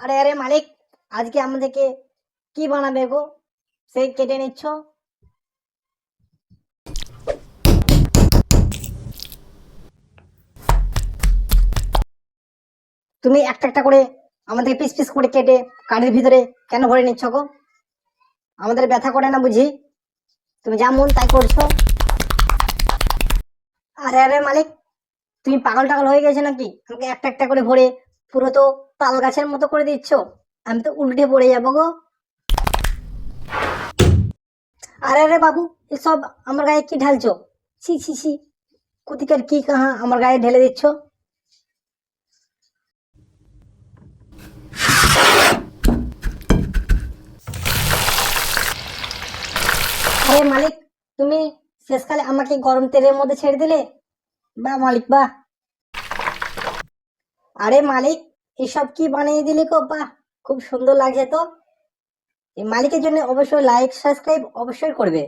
আরে আরে মালিক, আজকে আমাদেরকে কি বানাবে গো? সেই কেটে নিচ্ছ। তুমি একটা একটা করে আমাদের পিস পিস করে কেটে কাঠের ভিতরে কেন ভরে নিচ্ছ গো? আমাদের ব্যথা করে না বুঝি? তুমি যা মন তাই করছো। আরে আরে মালিক, তুমি পাগল টাগল হয়ে গেছো নাকি? আমাকে একটা একটা করে ভরে পুরো তো তাল গাছের মতো করে দিচ্ছ। আমি তো উল্টে পড়ে যাবো গো। আরে আরে বাবু, এসব আমার গায়ে কি ঢালছো? ছি ছি ছি, কোথিকার কি কাহা আমার গায়ে ঢেলে দিচ্ছ? আরে মালিক, তুমি শেষকালে আমাকে গরম তেলের মধ্যে ছেড়ে দিলে। বাহ মালিক বাহ। আরে মালিক, এসব কি বানিয়ে দিলে গো? বাহ, খুব সুন্দর লাগছে তো। এই মালিকের জন্য অবশ্যই লাইক সাবস্ক্রাইব অবশ্যই করবে।